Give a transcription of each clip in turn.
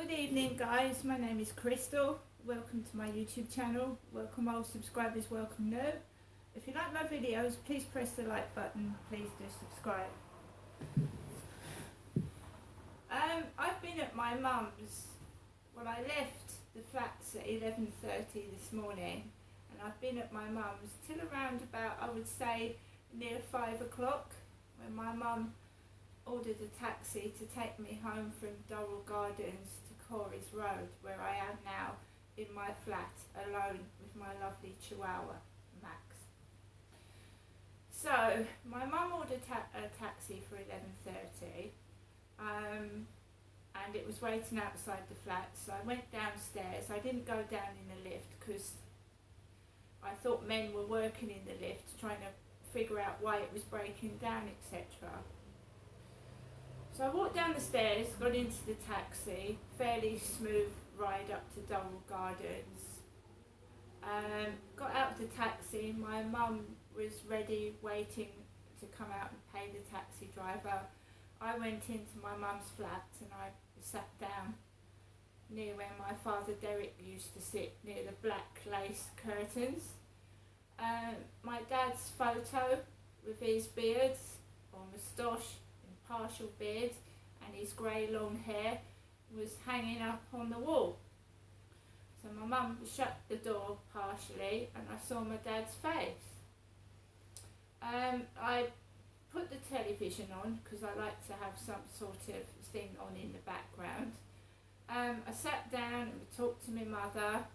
Good evening guys, my name is Crystal. Welcome to my YouTube channel. Welcome old subscribers, welcome new. If you like my videos, please press the like button, please do subscribe. I've been at my mum's. Well, I left the flats at 11:30 this morning and I've been at my mum's till around about, I would say, near 5 o'clock, when my mum ordered a taxi to take me home from Durrell Gardens to Corries Road, where I am now in my flat alone with my lovely Chihuahua, Max. So my mum ordered a taxi for 11:30 and it was waiting outside the flat, so I went downstairs. I didn't go down in the lift because I thought men were working in the lift trying to figure out why it was breaking down, etc. So I walked down the stairs, got into the taxi, fairly smooth ride up to Durrell Gardens. Got out of the taxi, my mum was ready, waiting to come out and pay the taxi driver. I went into my mum's flat and I sat down near where my father Derek used to sit, near the black lace curtains. My dad's photo with his beard or moustache, partial beard, and his grey long hair was hanging up on the wall. So my mum shut the door partially and I saw my dad's face. I put the television on because I like to have some sort of thing on in the background. I sat down and talked to my mother,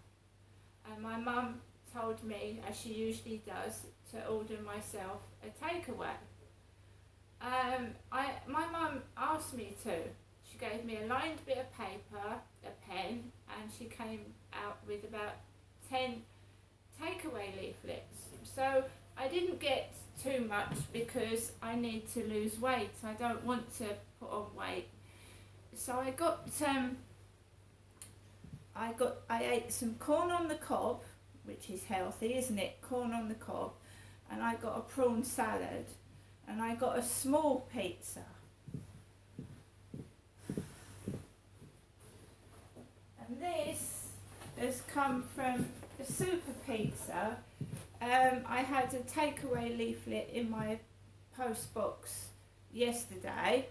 and my mum told me, as she usually does, to order myself a takeaway. My mum asked me to. She gave me a lined bit of paper, a pen, and she came out with about 10 takeaway leaflets. So I didn't get too much because I need to lose weight. I don't want to put on weight. So I ate some corn on the cob, which is healthy, isn't it? Corn on the cob. And I got a prawn salad. And I got a small pizza. And this has come from a super pizza. I had a takeaway leaflet in my post box yesterday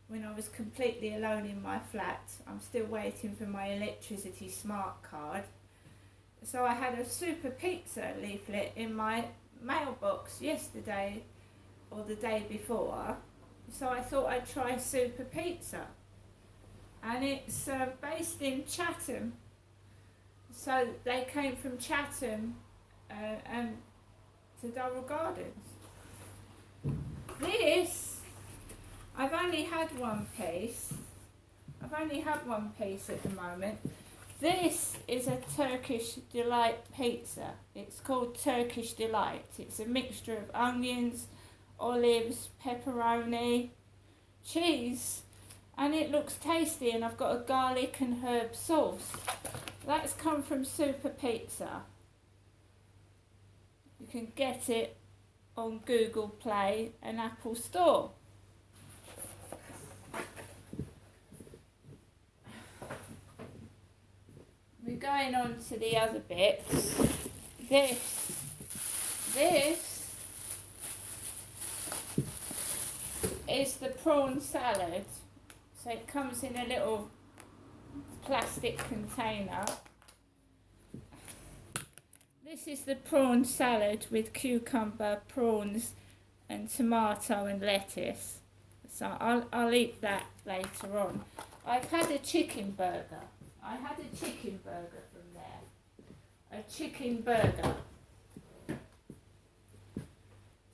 when I was completely alone in my flat. I'm still waiting for my electricity smart card. So I had a super pizza leaflet in my mailbox yesterday or the day before, so I thought I'd try Super Pizza, and it's based in Chatham, so they came from Chatham and to Durrell Gardens. This, I've only had one piece at the moment. This is a Turkish Delight pizza. It's called Turkish Delight. It's a mixture of onions, olives, pepperoni, cheese, and it looks tasty, and I've got a garlic and herb sauce. That's come from Super Pizza. You can get it on Google Play and Apple Store. We're going on to the other bits. This is the prawn salad. So it comes in a little plastic container. This is the prawn salad with cucumber, prawns and tomato and lettuce. So I'll eat that later on. I've had a chicken burger. I had a chicken burger from there. A chicken burger.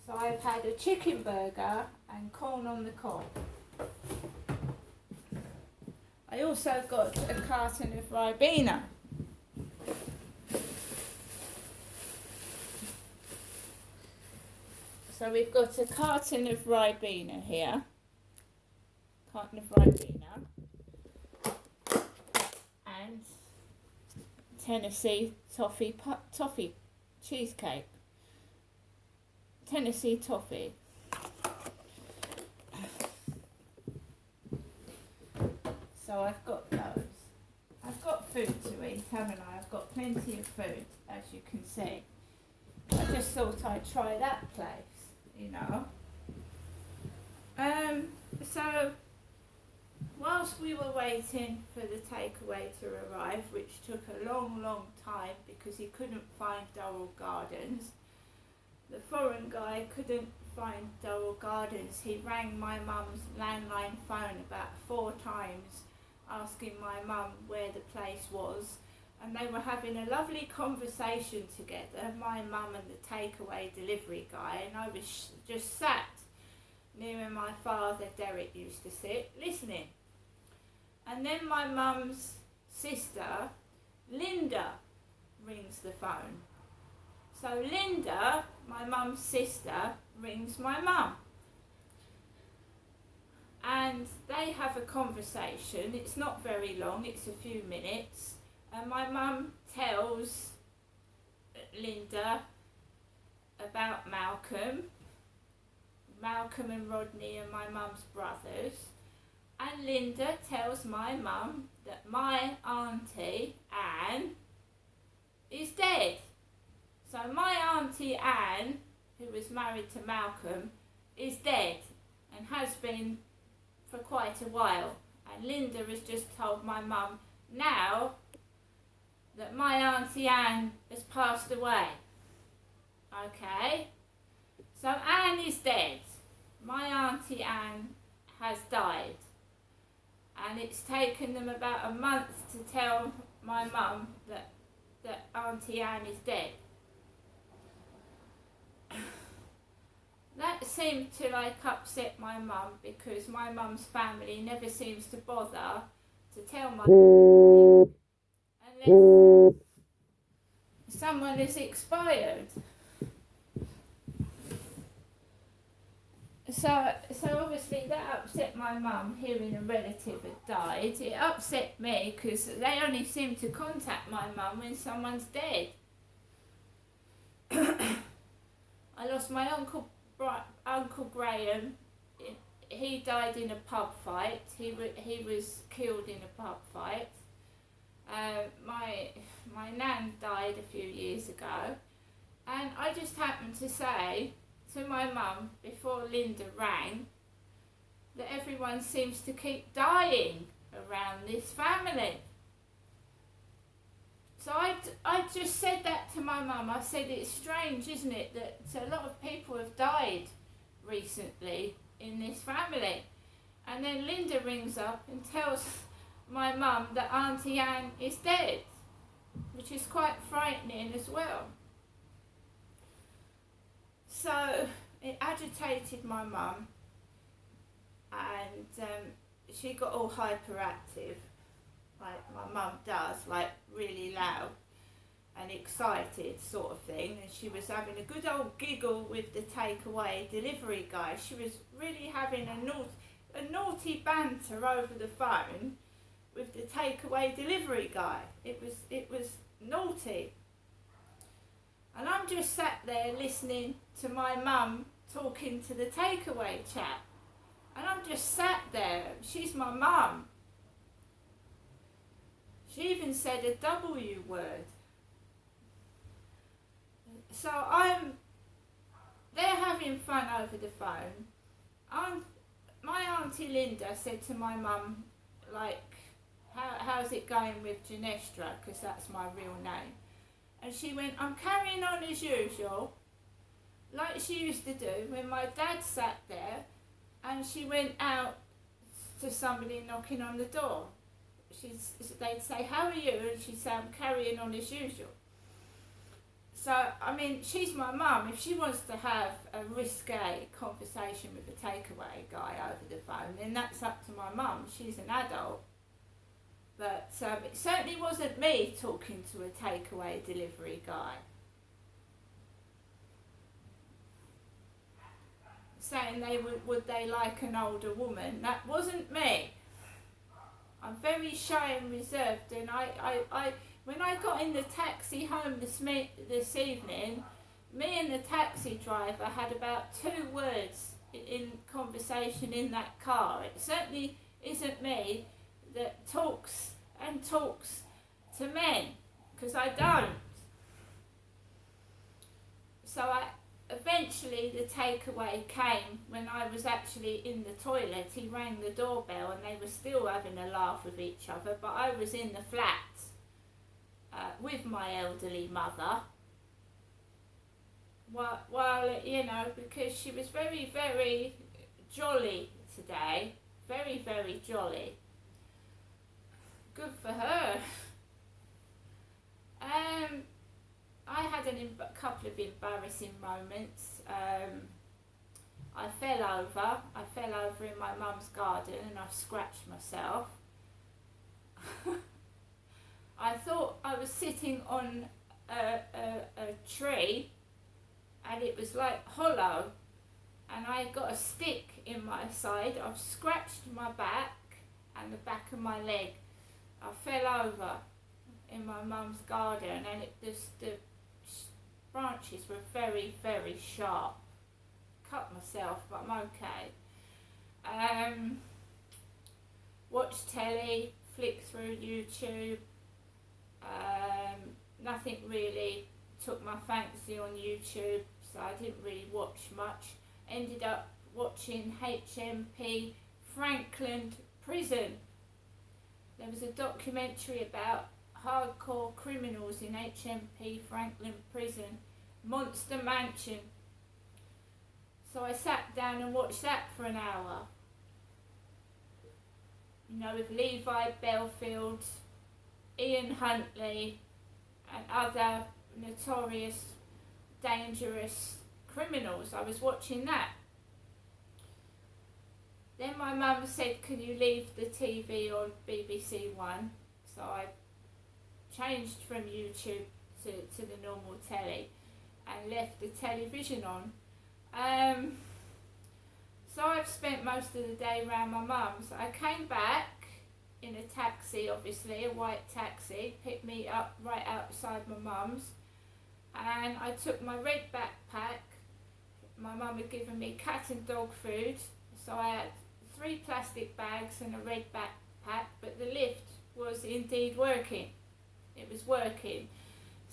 So I've had a chicken burger and corn on the cob. I also got a carton of Ribena. So we've got a carton of Ribena here. Carton of Ribena. And Tennessee toffee cheesecake. Tennessee toffee. So so I've got those. I've got food to eat, haven't I? I've got plenty of food, as you can see. I just thought I'd try that place, you know. So whilst we were waiting for the takeaway to arrive, which took a long, long time because he couldn't find Durrell Gardens, the foreign guy couldn't find Durrell Gardens. He rang my mum's landline phone about 4 times, asking my mum where the place was, and they were having a lovely conversation together, my mum and the takeaway delivery guy, and I was just sat near where my father Derek used to sit, listening. And then my mum's sister, Linda, rings the phone. So Linda, my mum's sister, rings my mum. And they have a conversation. It's not very long, it's a few minutes. And my mum tells Linda about Malcolm and Rodney are my mum's brothers. And Linda tells my mum that my auntie Anne is dead. So my auntie Anne, who was married to Malcolm, is dead and has been for quite a while. And Linda has just told my mum now that my auntie Anne has passed away. Okay? So Anne is dead. My auntie Anne has died. And it's taken them about a month to tell my mum that auntie Anne is dead. That seemed to upset my mum because my mum's family never seems to bother to tell my mum unless someone is expired. So obviously that upset my mum, hearing a relative had died. It upset me because they only seem to contact my mum when someone's dead. I lost my Uncle Graham. He died in a pub fight. He was killed in a pub fight. My nan died a few years ago. And I just happened to say to my mum before Linda rang that everyone seems to keep dying around this family. So I just said that to my mum. I said, it's strange, isn't it, that a lot of people have died recently in this family. And then Linda rings up and tells my mum that Auntie Anne is dead, which is quite frightening as well. So it agitated my mum, and she got all hyperactive, like my mum does, like really loud and excited sort of thing, and she was having a good old giggle with the takeaway delivery guy. She was really having a naughty banter over the phone with the takeaway delivery guy. It was naughty. And I'm just sat there listening to my mum talking to the takeaway chap. And I'm just sat there. She's my mum. She even said a W word. So they're having fun over the phone. My auntie Linda said to my mum, how's it going with Genestra? Because that's my real name. And she went, I'm carrying on as usual, like she used to do when my dad sat there and she went out to somebody knocking on the door. They'd say, how are you? And she'd say, I'm carrying on as usual. So, I mean, she's my mum. If she wants to have a risque conversation with a takeaway guy over the phone, then that's up to my mum. She's an adult. But it certainly wasn't me talking to a takeaway delivery guy, saying would they like an older woman. That wasn't me. I'm very shy and reserved, and I when I got in the taxi home this evening, me and the taxi driver had about 2 words in conversation in that car. It certainly isn't me that talks and talks to men, because I don't. So eventually the takeaway came when I was actually in the toilet. He rang the doorbell and they were still having a laugh with each other, but I was in the flat with my elderly mother. While, you know, because she was very, very jolly today. Very, very jolly. Good for her. I had a couple of embarrassing moments. I fell over in my mum's garden and I've scratched myself. I thought I was sitting on a tree and it was like hollow, and I got a stick in my side. I've scratched my back and the back of my leg. I fell over in my mum's garden, and the branches were very, very sharp. Cut myself, but I'm okay. Watched telly, flicked through YouTube. Nothing really took my fancy on YouTube, so I didn't really watch much. Ended up watching HMP Franklin Prison. There was a documentary about hardcore criminals in HMP Franklin Prison, Monster Mansion. So I sat down and watched that for an hour. You know, with Levi Belfield, Ian Huntley and other notorious, dangerous criminals. I was watching that. Then my mum said, can you leave the TV on BBC One? So I changed from YouTube to the normal telly and left the television on. So I've spent most of the day around my mum's. I came back in a taxi, obviously, a white taxi, picked me up right outside my mum's, and I took my red backpack. My mum had given me cat and dog food, so I had 3 plastic bags and a red backpack, but the lift was indeed working. It was working.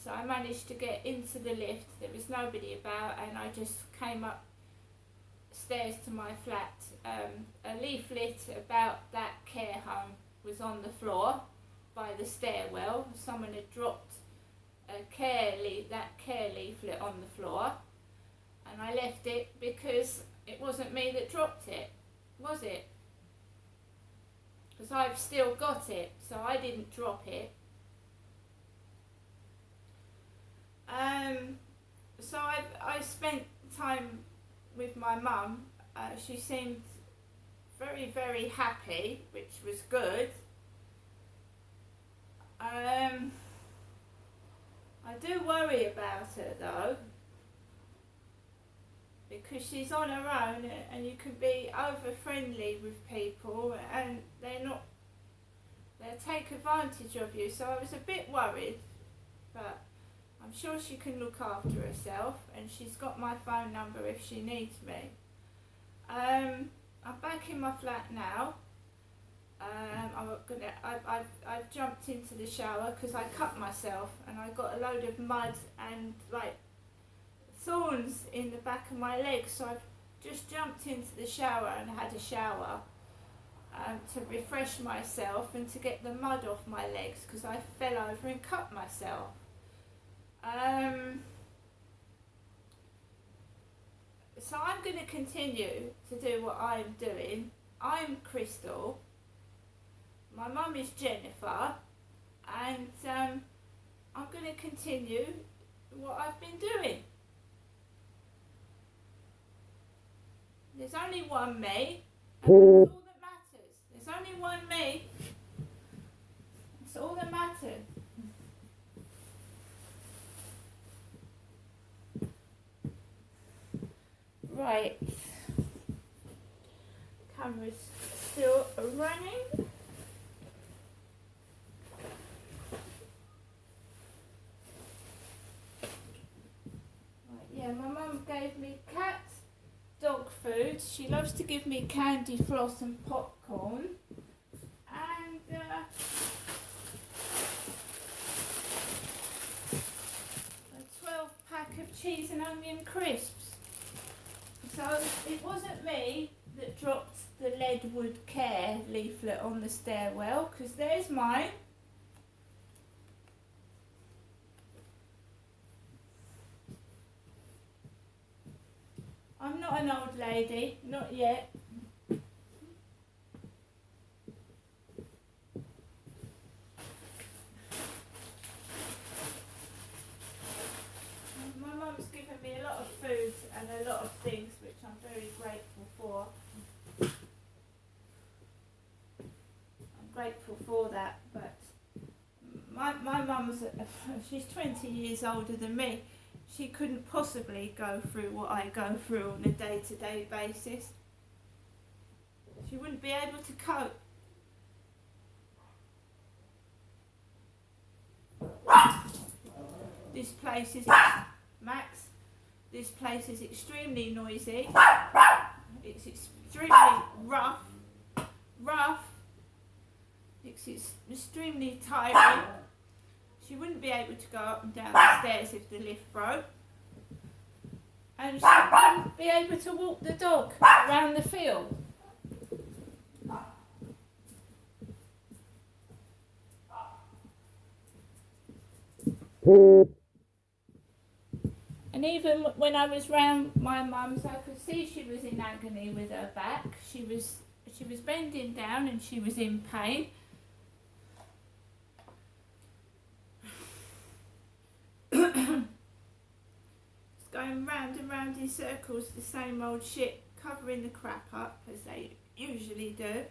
So I managed to get into the lift. There was nobody about, and I just came upstairs to my flat. A leaflet about that care home was on the floor by the stairwell. Someone had dropped that care leaflet on the floor, and I left it because it wasn't me that dropped it, was it? Because I've still got it, so I didn't drop it. So I spent time with my mum. She seemed very, very happy, which was good. I do worry about her though, because she's on her own, and you can be over friendly with people and they'll take advantage of you. So I was a bit worried, but I'm sure she can look after herself, and she's got my phone number if she needs me. I'm back in my flat now. I've jumped into the shower because I cut myself and I got a load of mud and like thorns in the back of my legs, so I've just jumped into the shower and had a shower to refresh myself and to get the mud off my legs because I fell over and cut myself. So I'm going to continue to do what I'm doing. I'm Crystal. My mum is Jennifer, and I'm going to continue what I've been doing. There's only one me, and that's all that matters. There's only one me. That's all that matters. Right. Camera's still running. Yeah, my mum gave me cat dog food. She loves to give me candy floss and popcorn. And a 12-pack of cheese and onion crisps. So it wasn't me that dropped the Leadwood Care leaflet on the stairwell, because there's mine. I'm not an old lady, not yet. My mum's given me a lot of food and a lot of things which I'm very grateful for. I'm grateful for that, but my mum's, she's 20 years older than me. She couldn't possibly go through what I go through on a day-to-day basis. She wouldn't be able to cope. This place is, Max, this place is extremely noisy. It's extremely rough. It's extremely tiring. She wouldn't be able to go up and down the stairs if the lift broke. And she wouldn't be able to walk the dog around the field. And even when I was round my mum's, I could see she was in agony with her back. She was bending down and she was in pain. Going round and round in circles, the same old shit, covering the crap up as they usually do.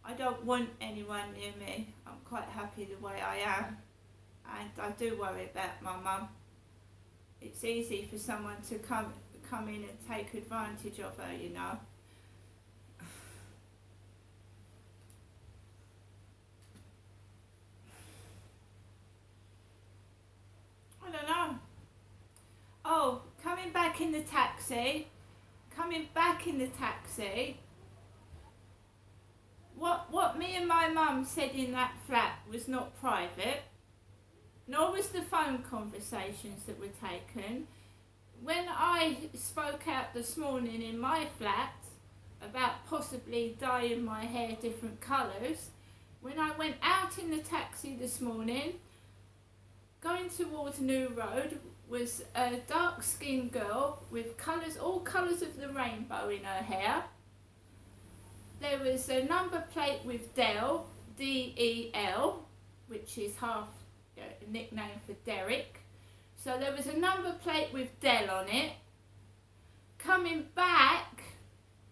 I don't want anyone near me. I'm quite happy the way I am, and I do worry about my mum. It's easy for someone to come in and take advantage of her, you know. I don't know. Oh, coming back in the taxi. What me and my mum said in that flat was not private, nor was the phone conversations that were taken. When I spoke out this morning in my flat about possibly dyeing my hair different colours, when I went out in the taxi this morning, going towards New Road, was a dark-skinned girl with colours, all colours of the rainbow in her hair. There was a number plate with Del, D-E-L, which is half a nickname for Derek. So there was a number plate with Del on it. Coming back,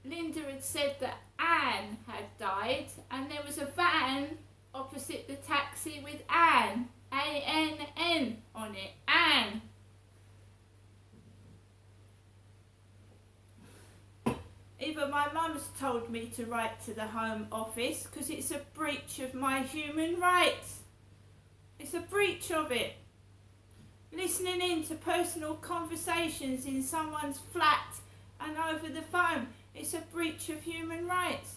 Linda had said that Anne had died, and there was a van opposite the taxi with Anne, A-N-N on it, Anne. Either my mum's told me to write to the Home Office because it's a breach of my human rights. It's a breach of it. Listening in to personal conversations in someone's flat and over the phone, it's a breach of human rights.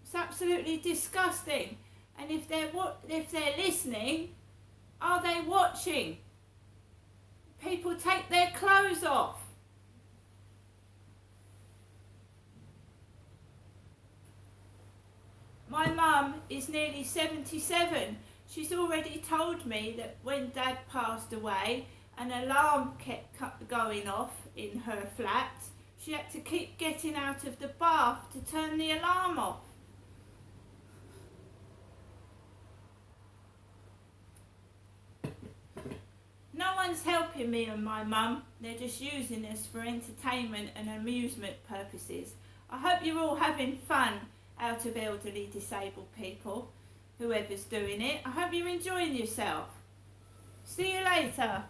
It's absolutely disgusting. And if they're listening, are they watching? People take their clothes off. My mum is nearly 77. She's already told me that when Dad passed away, an alarm kept going off in her flat. She had to keep getting out of the bath to turn the alarm off. No one's helping me and my mum. They're just using us for entertainment and amusement purposes. I hope you're all having fun out of elderly disabled people, whoever's doing it. I hope you're enjoying yourself. See you later.